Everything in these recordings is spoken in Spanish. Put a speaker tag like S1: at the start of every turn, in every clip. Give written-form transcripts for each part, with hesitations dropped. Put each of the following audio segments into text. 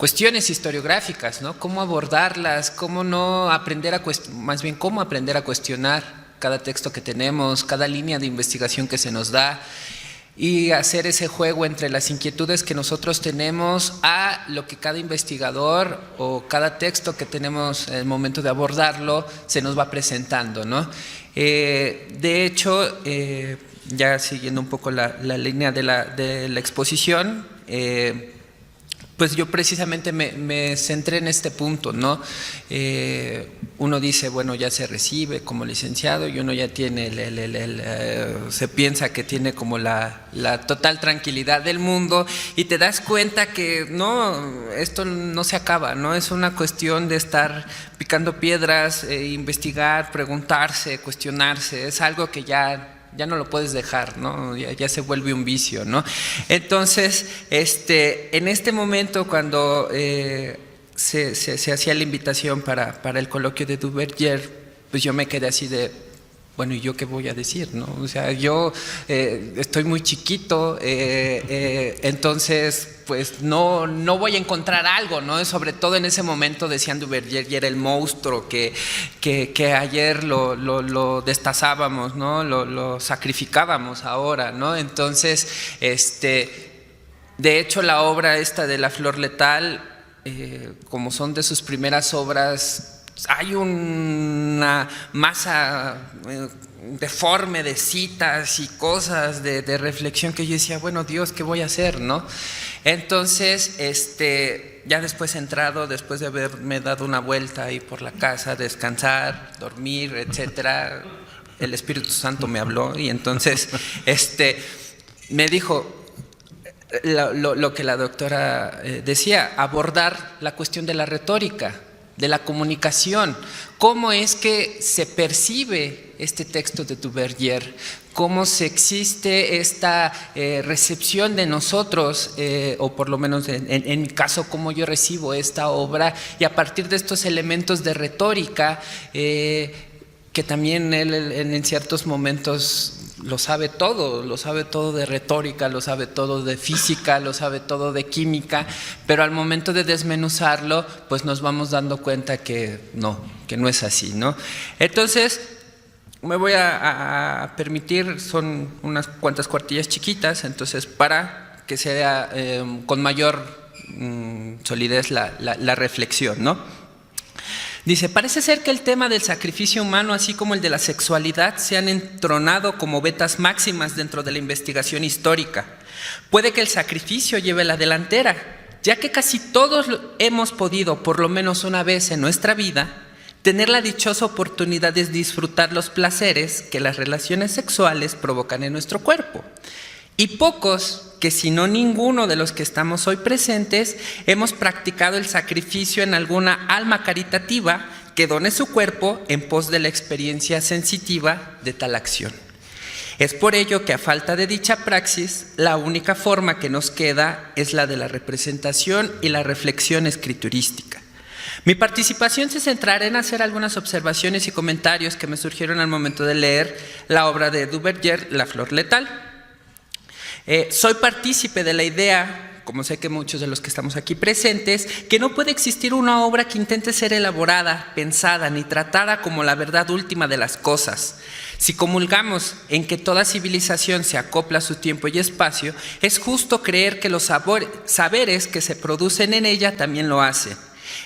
S1: cuestiones historiográficas, ¿no? Cómo abordarlas, cómo no aprender a más bien cómo aprender a cuestionar cada texto que tenemos, cada línea de investigación que se nos da, y hacer ese juego entre las inquietudes que nosotros tenemos a lo que cada investigador o cada texto que tenemos en el momento de abordarlo se nos va presentando, ¿no? De hecho, ya siguiendo un poco la línea de la exposición, pues yo precisamente me centré en este punto, ¿no? Uno dice, bueno, ya se recibe como licenciado y uno ya tiene, se piensa que tiene como la total tranquilidad del mundo, y te das cuenta que no, esto no se acaba, ¿no? Es una cuestión de estar picando piedras, investigar, preguntarse, cuestionarse. Es algo que ya no lo puedes dejar, ¿no? Ya se vuelve un vicio, ¿no? Entonces, en este momento, cuando se hacía la invitación para el coloquio de Duverger, pues yo me quedé así de, bueno, ¿y yo qué voy a decir, no? O sea, yo estoy muy chiquito, entonces pues no voy a encontrar algo, ¿no? Sobre todo en ese momento decían Duverger era el monstruo que ayer lo destazábamos, ¿no? Lo sacrificábamos ahora, ¿no? Entonces, de hecho, la obra esta de La Flor Letal, como son de sus primeras obras, hay una masa deforme de citas y cosas de reflexión que yo decía, bueno, Dios, ¿qué voy a hacer, no? Entonces, ya después entrado, después de haberme dado una vuelta ahí por la casa, descansar, dormir, etcétera, el Espíritu Santo me habló y entonces, me dijo lo que la doctora decía, abordar la cuestión de la retórica, de la comunicación, cómo es que se percibe este texto de Duverger, cómo se existe esta recepción de nosotros, o por lo menos en mi caso, cómo yo recibo esta obra, y a partir de estos elementos de retórica, que también él en ciertos momentos lo sabe todo de retórica, lo sabe todo de física, lo sabe todo de química, pero al momento de desmenuzarlo, pues nos vamos dando cuenta que no es así, ¿no? Entonces, me voy a permitir, son unas cuantas cuartillas chiquitas, entonces para que sea con mayor solidez la reflexión, ¿no? Dice, parece ser que el tema del sacrificio humano, así como el de la sexualidad, se han entronado como vetas máximas dentro de la investigación histórica. Puede que el sacrificio lleve la delantera, ya que casi todos hemos podido, por lo menos una vez en nuestra vida, tener la dichosa oportunidad de disfrutar los placeres que las relaciones sexuales provocan en nuestro cuerpo. Y pocos, que si no ninguno de los que estamos hoy presentes, hemos practicado el sacrificio en alguna alma caritativa que done su cuerpo en pos de la experiencia sensitiva de tal acción. Es por ello que a falta de dicha praxis, la única forma que nos queda es la de la representación y la reflexión escriturística. Mi participación se centrará en hacer algunas observaciones y comentarios que me surgieron al momento de leer la obra de Duverger, La Flor Letal. Soy partícipe de la idea, como sé que muchos de los que estamos aquí presentes, que no puede existir una obra que intente ser elaborada, pensada, ni tratada como la verdad última de las cosas. Si comulgamos en que toda civilización se acopla a su tiempo y espacio, es justo creer que los saberes que se producen en ella también lo hacen.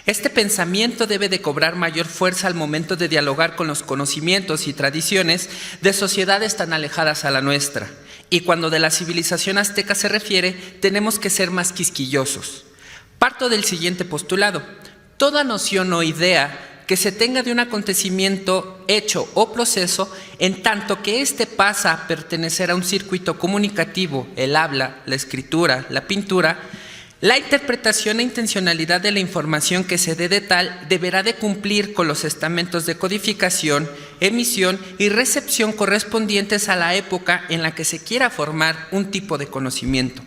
S1: Este pensamiento debe de cobrar mayor fuerza al momento de dialogar con los conocimientos y tradiciones de sociedades tan alejadas a la nuestra. Y cuando de la civilización azteca se refiere, tenemos que ser más quisquillosos. Parto del siguiente postulado. Toda noción o idea que se tenga de un acontecimiento, hecho o proceso, en tanto que éste pasa a pertenecer a un circuito comunicativo, el habla, la escritura, la pintura, la interpretación e intencionalidad de la información que se dé de tal deberá de cumplir con los estamentos de codificación, emisión y recepción correspondientes a la época en la que se quiera formar un tipo de conocimiento.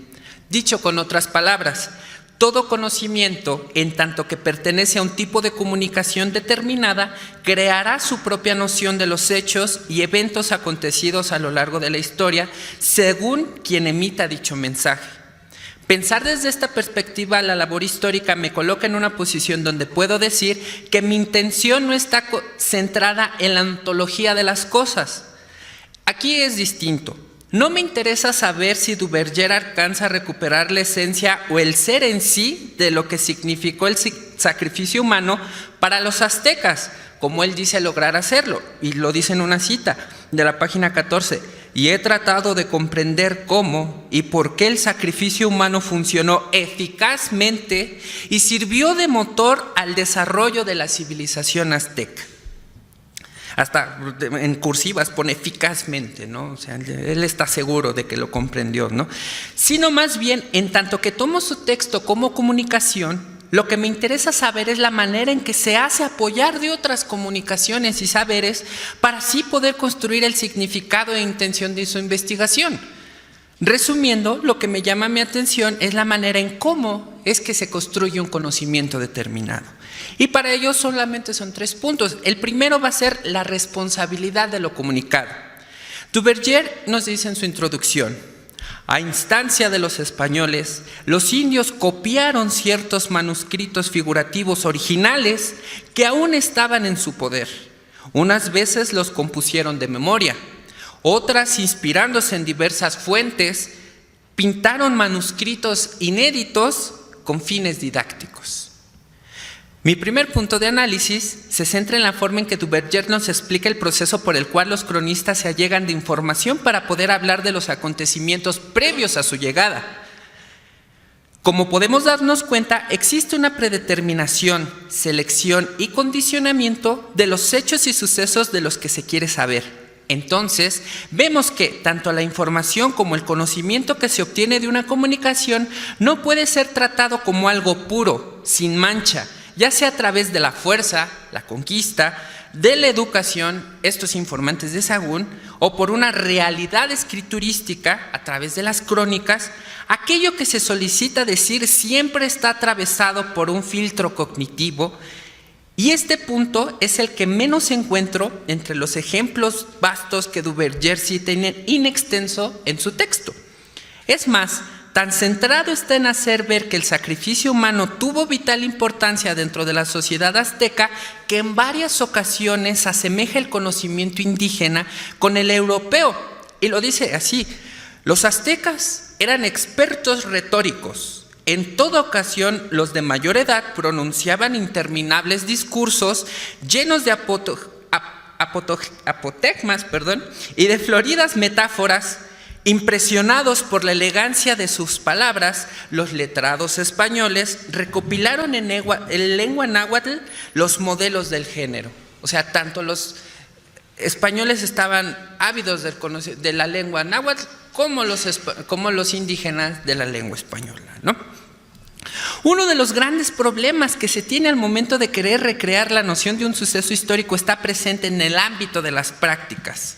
S1: Dicho con otras palabras, todo conocimiento, en tanto que pertenece a un tipo de comunicación determinada, creará su propia noción de los hechos y eventos acontecidos a lo largo de la historia, según quien emita dicho mensaje. Pensar desde esta perspectiva la labor histórica me coloca en una posición donde puedo decir que mi intención no está centrada en la ontología de las cosas. Aquí es distinto. No me interesa saber si Duverger alcanza a recuperar la esencia o el ser en sí de lo que significó el sacrificio humano para los aztecas, como él dice lograr hacerlo, y lo dice en una cita de la página 14. Y he tratado de comprender cómo y por qué el sacrificio humano funcionó eficazmente y sirvió de motor al desarrollo de la civilización azteca. Hasta en cursivas pone eficazmente, ¿no? O sea, él está seguro de que lo comprendió, ¿no? Sino más bien, en tanto que tomo su texto como comunicación, lo que me interesa saber es la manera en que se hace apoyar de otras comunicaciones y saberes para así poder construir el significado e intención de su investigación. Resumiendo, lo que me llama mi atención es la manera en cómo es que se construye un conocimiento determinado. Y para ello solamente son 3 puntos. El primero va a ser la responsabilidad de lo comunicado. Duverger nos dice en su introducción: a instancia de los españoles, los indios copiaron ciertos manuscritos figurativos originales que aún estaban en su poder. Unas veces los compusieron de memoria, otras, inspirándose en diversas fuentes, pintaron manuscritos inéditos con fines didácticos. Mi primer punto de análisis se centra en la forma en que Duverger nos explica el proceso por el cual los cronistas se allegan de información para poder hablar de los acontecimientos previos a su llegada. Como podemos darnos cuenta, existe una predeterminación, selección y condicionamiento de los hechos y sucesos de los que se quiere saber. Entonces, vemos que tanto la información como el conocimiento que se obtiene de una comunicación no puede ser tratado como algo puro, sin mancha, ya sea a través de la fuerza, la conquista, de la educación, estos informantes de Sahagún, o por una realidad escriturística a través de las crónicas. Aquello que se solicita decir siempre está atravesado por un filtro cognitivo, y este punto es el que menos encuentro entre los ejemplos vastos que Duverger cita in extenso en su texto. Es más, tan centrado está en hacer ver que el sacrificio humano tuvo vital importancia dentro de la sociedad azteca, que en varias ocasiones asemeja el conocimiento indígena con el europeo. Y lo dice así: los aztecas eran expertos retóricos. En toda ocasión, los de mayor edad pronunciaban interminables discursos llenos de apotegmas y de floridas metáforas. Impresionados por la elegancia de sus palabras, los letrados españoles recopilaron en lengua náhuatl los modelos del género. O sea, tanto los españoles estaban ávidos de la lengua náhuatl como los indígenas de la lengua española, ¿no? Uno de los grandes problemas que se tiene al momento de querer recrear la noción de un suceso histórico está presente en el ámbito de las prácticas.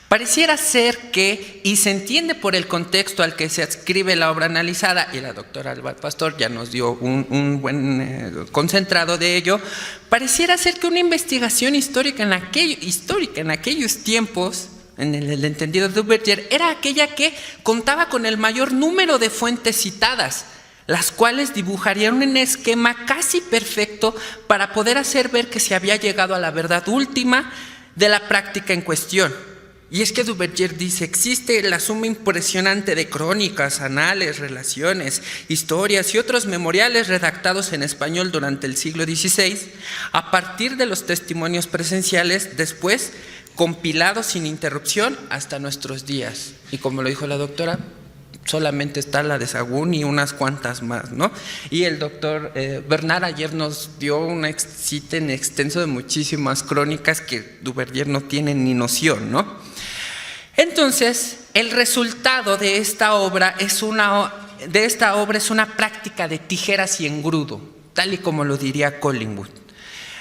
S1: Pareciera ser que, y se entiende por el contexto al que se adscribe la obra analizada, y la doctora Alba Pastor ya nos dio un buen concentrado de ello, pareciera ser que una investigación histórica en aquellos tiempos, en el entendido de Duverger, era aquella que contaba con el mayor número de fuentes citadas, las cuales dibujarían un esquema casi perfecto para poder hacer ver que se había llegado a la verdad última de la práctica en cuestión. Y es que Duverger dice: existe la suma impresionante de crónicas, anales, relaciones, historias y otros memoriales redactados en español durante el siglo XVI, a partir de los testimonios presenciales, después compilados sin interrupción hasta nuestros días. Y como lo dijo la doctora, solamente está la de Sahagún y unas cuantas más, ¿no? Y el doctor Bernard ayer nos dio una cita en extenso de muchísimas crónicas que Duverger no tiene ni noción, ¿no? Entonces, el resultado de esta obra es una práctica de tijeras y engrudo, tal y como lo diría Collingwood.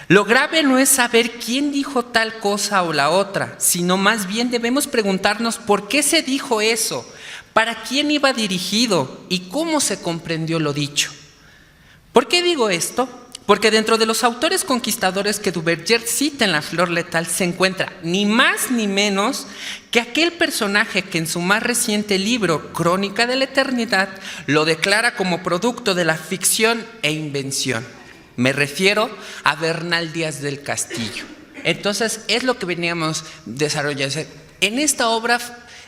S1: Lo grave no es saber quién dijo tal cosa o la otra, sino más bien debemos preguntarnos por qué se dijo eso, para quién iba dirigido y cómo se comprendió lo dicho. ¿Por qué digo esto? Porque dentro de los autores conquistadores que Duverger cita en La Flor Letal se encuentra ni más ni menos que aquel personaje que en su más reciente libro, Crónica de la Eternidad, lo declara como producto de la ficción e invención. Me refiero a Bernal Díaz del Castillo. Entonces, es lo que veníamos desarrollando. En esta obra,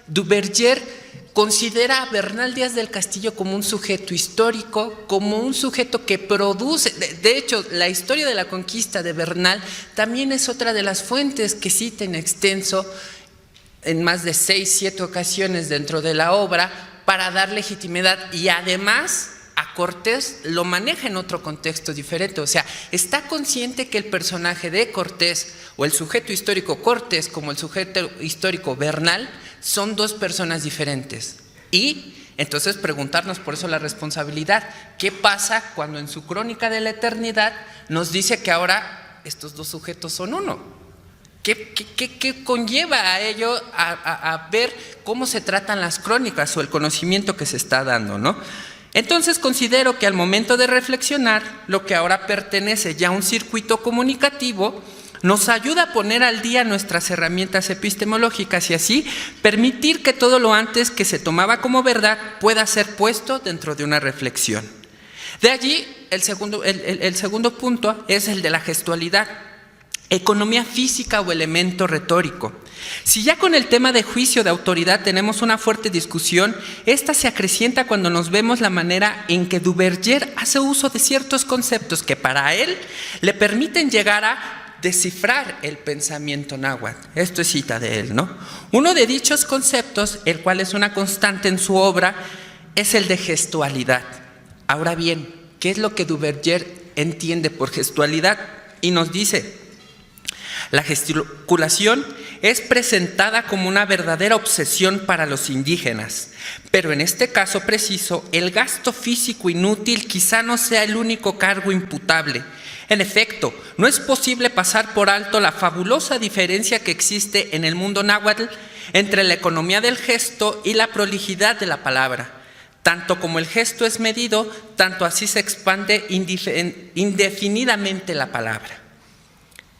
S1: Duverger considera a Bernal Díaz del Castillo como un sujeto histórico, como un sujeto que produce. De hecho, la historia de la conquista de Bernal también es otra de las fuentes que cita en extenso en más de 6, 7 ocasiones dentro de la obra para dar legitimidad, y además a Cortés lo maneja en otro contexto diferente. O sea, está consciente que el personaje de Cortés o el sujeto histórico Cortés como el sujeto histórico Bernal son dos personas diferentes. Y entonces preguntarnos por eso la responsabilidad. ¿Qué pasa cuando en su Crónica de la Eternidad nos dice que ahora estos dos sujetos son uno? ¿Qué conlleva a ello a ver cómo se tratan las crónicas o el conocimiento que se está dando, ¿no? Entonces considero que al momento de reflexionar, lo que ahora pertenece ya a un circuito comunicativo nos ayuda a poner al día nuestras herramientas epistemológicas y así permitir que todo lo antes que se tomaba como verdad pueda ser puesto dentro de una reflexión. De allí, el segundo punto es el de la gestualidad, economía física o elemento retórico. Si ya con el tema de juicio de autoridad tenemos una fuerte discusión, esta se acrecienta cuando nos vemos la manera en que Duverger hace uso de ciertos conceptos que para él le permiten llegar a descifrar el pensamiento náhuatl. Esto es cita de él, ¿no? Uno de dichos conceptos, el cual es una constante en su obra, es el de gestualidad. Ahora bien, ¿qué es lo que Duverger entiende por gestualidad? Y nos dice: la gesticulación es presentada como una verdadera obsesión para los indígenas, pero en este caso preciso, el gasto físico inútil quizá no sea el único cargo imputable. En efecto, no es posible pasar por alto la fabulosa diferencia que existe en el mundo náhuatl entre la economía del gesto y la prolijidad de la palabra. Tanto como el gesto es medido, tanto así se expande indefinidamente la palabra.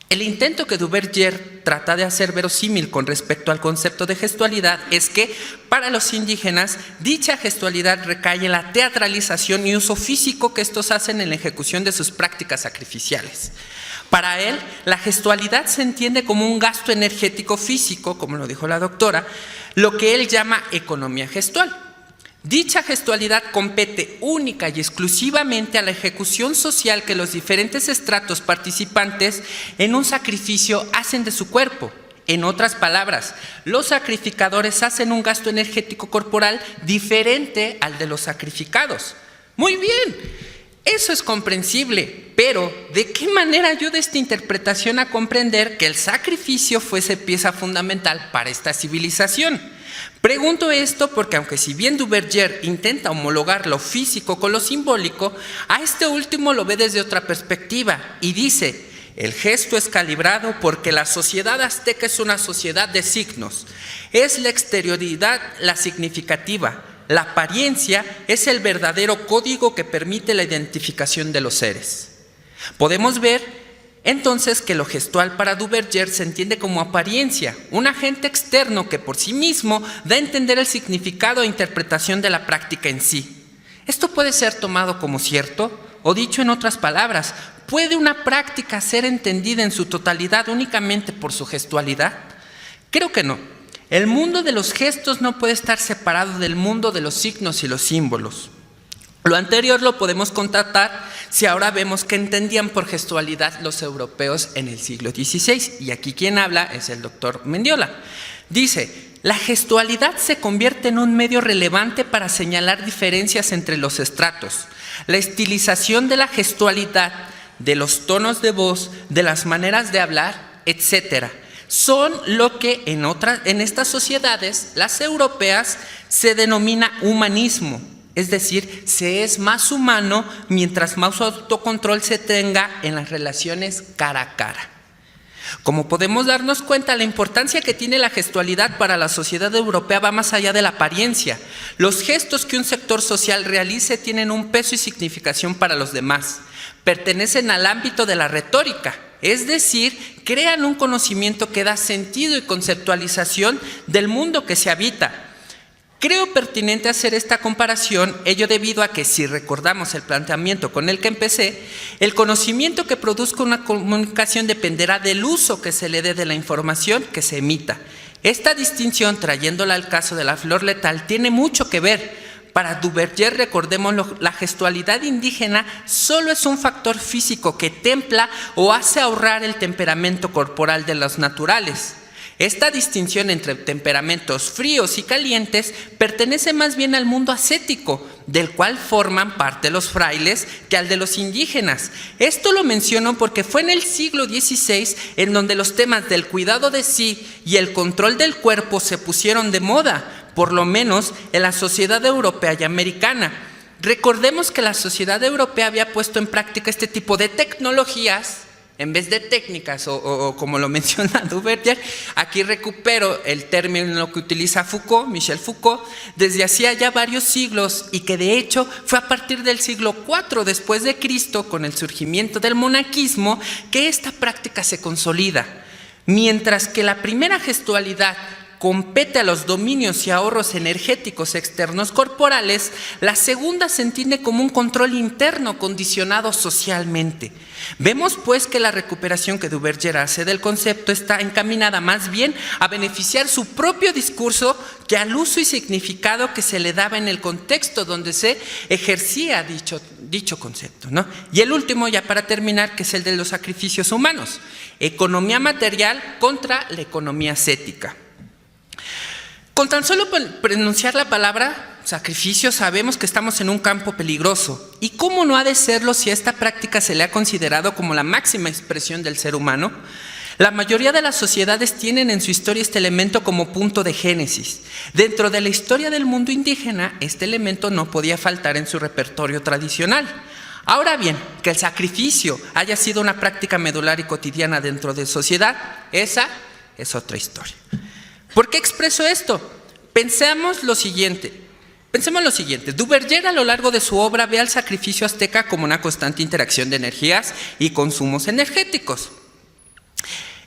S1: El intento que Duverger trata de hacer verosímil con respecto al concepto de gestualidad es que, para los indígenas, dicha gestualidad recae en la teatralización y uso físico que estos hacen en la ejecución de sus prácticas sacrificiales. Para él, la gestualidad se entiende como un gasto energético físico, como lo dijo la doctora, lo que él llama economía gestual. Dicha gestualidad compete única y exclusivamente a la ejecución social que los diferentes estratos participantes en un sacrificio hacen de su cuerpo. En otras palabras, los sacrificadores hacen un gasto energético corporal diferente al de los sacrificados. Muy bien, eso es comprensible, pero ¿de qué manera ayuda esta interpretación a comprender que el sacrificio fuese pieza fundamental para esta civilización? Pregunto esto porque aunque si bien Duverger intenta homologar lo físico con lo simbólico, a este último lo ve desde otra perspectiva y dice: el gesto es calibrado porque la sociedad azteca es una sociedad de signos. Es la exterioridad la significativa. La apariencia es el verdadero código que permite la identificación de los seres. Podemos ver entonces que lo gestual para Duverger se entiende como apariencia, un agente externo que por sí mismo da a entender el significado e interpretación de la práctica en sí. Esto puede ser tomado como cierto, o dicho en otras palabras, ¿puede una práctica ser entendida en su totalidad únicamente por su gestualidad? Creo que no. El mundo de los gestos no puede estar separado del mundo de los signos y los símbolos. Lo anterior lo podemos constatar si ahora vemos que entendían por gestualidad los europeos en el siglo XVI. Y aquí quien habla es el doctor Mendiola. Dice: la gestualidad se convierte en un medio relevante para señalar diferencias entre los estratos. La estilización de la gestualidad, de los tonos de voz, de las maneras de hablar, etcétera, son lo que en estas sociedades, las europeas, se denomina humanismo. Es decir, se es más humano mientras más autocontrol se tenga en las relaciones cara a cara. Como podemos darnos cuenta, la importancia que tiene la gestualidad para la sociedad europea va más allá de la apariencia. Los gestos que un sector social realice tienen un peso y significación para los demás. Pertenecen al ámbito de la retórica, es decir, crean un conocimiento que da sentido y conceptualización del mundo que se habita. Creo pertinente hacer esta comparación, ello debido a que, si recordamos el planteamiento con el que empecé, el conocimiento que produzca una comunicación dependerá del uso que se le dé de la información que se emita. Esta distinción, trayéndola al caso de la flor letal, tiene mucho que ver. Para Duverger, recordémoslo, la gestualidad indígena solo es un factor físico que templa o hace ahorrar el temperamento corporal de los naturales. Esta distinción entre temperamentos fríos y calientes pertenece más bien al mundo ascético, del cual forman parte los frailes, que al de los indígenas. Esto lo menciono porque fue en el siglo XVI en donde los temas del cuidado de sí y el control del cuerpo se pusieron de moda, por lo menos en la sociedad europea y americana. Recordemos que la sociedad europea había puesto en práctica este tipo de tecnologías en vez de técnicas, o como lo menciona Duverger. Aquí recupero el término que utiliza Foucault, Michel Foucault, desde hacía ya varios siglos, y que de hecho fue a partir del siglo IV después de Cristo, con el surgimiento del monaquismo, que esta práctica se consolida. Mientras que la primera gestualidad compete a los dominios y ahorros energéticos externos corporales, la segunda se entiende como un control interno condicionado socialmente. Vemos pues que la recuperación que Duverger hace del concepto está encaminada más bien a beneficiar su propio discurso que al uso y significado que se le daba en el contexto donde se ejercía dicho concepto, ¿no? Y el último, ya para terminar, que es el de los sacrificios humanos. Economía material contra la economía ascética. Con tan solo pronunciar la palabra sacrificio sabemos que estamos en un campo peligroso. ¿Y cómo no ha de serlo si a esta práctica se le ha considerado como la máxima expresión del ser humano? La mayoría de las sociedades tienen en su historia este elemento como punto de génesis. Dentro de la historia del mundo indígena, este elemento no podía faltar en su repertorio tradicional. Ahora bien, que el sacrificio haya sido una práctica medular y cotidiana dentro de sociedad, esa es otra historia. ¿Por qué expreso esto? Pensemos lo siguiente. Duverger, a lo largo de su obra, ve al sacrificio azteca como una constante interacción de energías y consumos energéticos.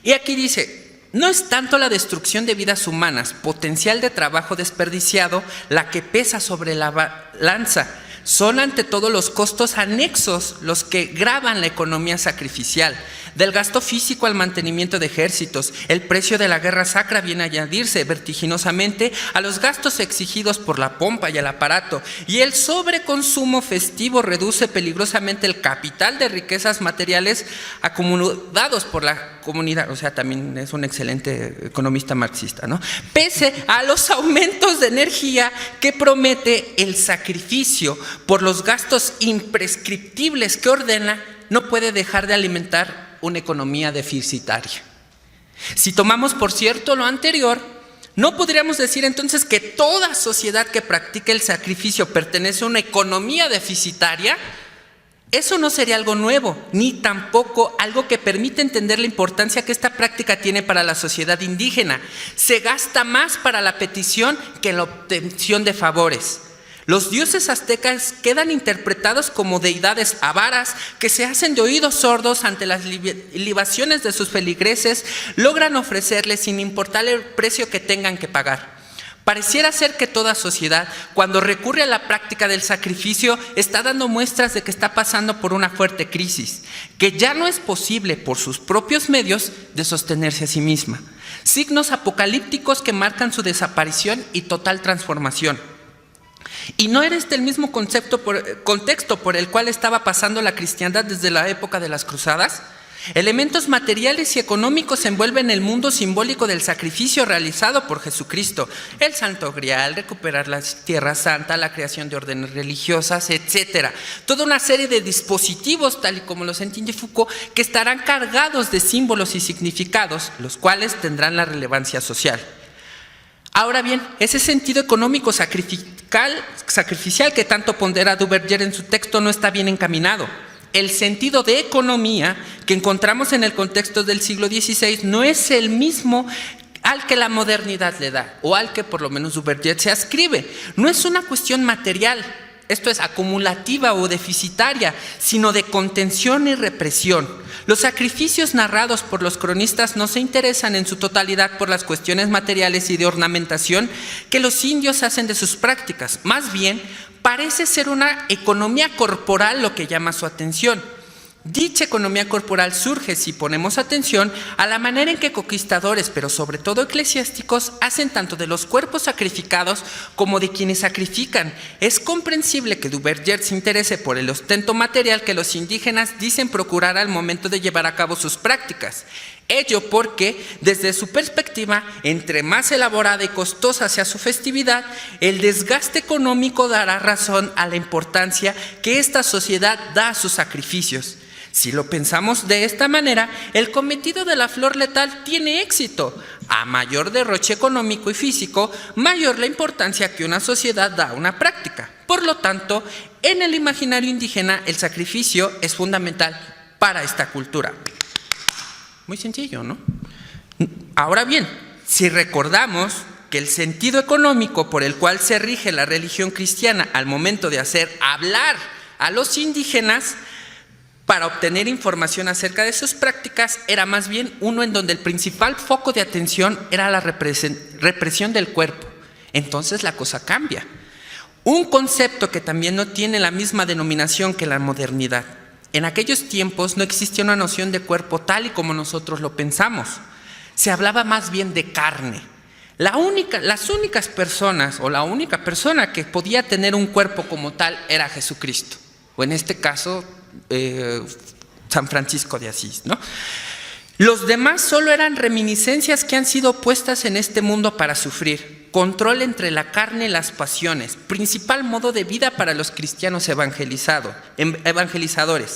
S1: Y aquí dice: no es tanto la destrucción de vidas humanas, potencial de trabajo desperdiciado, la que pesa sobre la balanza. Son ante todo los costos anexos los que gravan la economía sacrificial. Del gasto físico al mantenimiento de ejércitos, el precio de la guerra sacra viene a añadirse vertiginosamente a los gastos exigidos por la pompa y el aparato, y el sobreconsumo festivo reduce peligrosamente el capital de riquezas materiales acumulados por la comunidad. O sea, también es un excelente economista marxista, ¿no? Pese a los aumentos de energía que promete el sacrificio por los gastos imprescriptibles que ordena, no puede dejar de alimentar una economía deficitaria. Si tomamos por cierto lo anterior, ¿no podríamos decir entonces que toda sociedad que practique el sacrificio pertenece a una economía deficitaria? Eso no sería algo nuevo, ni tampoco algo que permite entender la importancia que esta práctica tiene para la sociedad indígena. Se gasta más para la petición que en la obtención de favores. Los dioses aztecas quedan interpretados como deidades avaras que se hacen de oídos sordos ante las libaciones de sus feligreses, logran ofrecerles sin importar el precio que tengan que pagar. Pareciera ser que toda sociedad, cuando recurre a la práctica del sacrificio, está dando muestras de que está pasando por una fuerte crisis, que ya no es posible por sus propios medios de sostenerse a sí misma. Signos apocalípticos que marcan su desaparición y total transformación. Y no era este el mismo contexto por el cual estaba pasando la cristiandad desde la época de las cruzadas. Elementos materiales y económicos envuelven el mundo simbólico del sacrificio realizado por Jesucristo: el Santo Grial, recuperar la Tierra Santa, la creación de órdenes religiosas, etc. Toda una serie de dispositivos, tal y como los entiende Foucault, que estarán cargados de símbolos y significados, los cuales tendrán la relevancia social. Ahora bien, ese sentido económico sacrificial que tanto pondera Duverger en su texto no está bien encaminado. El sentido de economía que encontramos en el contexto del siglo XVI no es el mismo al que la modernidad le da, o al que por lo menos Duverger se ascribe. No es una cuestión material, esto es acumulativa o deficitaria, sino de contención y represión. Los sacrificios narrados por los cronistas no se interesan en su totalidad por las cuestiones materiales y de ornamentación que los indios hacen de sus prácticas. Más bien, parece ser una economía corporal lo que llama su atención. Dicha economía corporal surge, si ponemos atención, a la manera en que conquistadores, pero sobre todo eclesiásticos, hacen tanto de los cuerpos sacrificados como de quienes sacrifican. Es comprensible que Duverger se interese por el ostento material que los indígenas dicen procurar al momento de llevar a cabo sus prácticas. Ello porque, desde su perspectiva, entre más elaborada y costosa sea su festividad, el desgaste económico dará razón a la importancia que esta sociedad da a sus sacrificios. Si lo pensamos de esta manera, el cometido de la flor letal tiene éxito. A mayor derroche económico y físico, mayor la importancia que una sociedad da a una práctica. Por lo tanto, en el imaginario indígena, el sacrificio es fundamental para esta cultura. Muy sencillo, ¿no? Ahora bien, si recordamos que el sentido económico por el cual se rige la religión cristiana al momento de hacer hablar a los indígenas para obtener información acerca de sus prácticas era más bien uno en donde el principal foco de atención era la represión del cuerpo. Entonces la cosa cambia. Un concepto que también no tiene la misma denominación que la modernidad. En aquellos tiempos no existía una noción de cuerpo tal y como nosotros lo pensamos. Se hablaba más bien de carne. Las únicas personas o la única persona que podía tener un cuerpo como tal era Jesucristo. O en este caso, San Francisco de Asís, ¿no? Los demás solo eran reminiscencias que han sido puestas en este mundo para sufrir. Control entre la carne y las pasiones, principal modo de vida para los cristianos evangelizadores.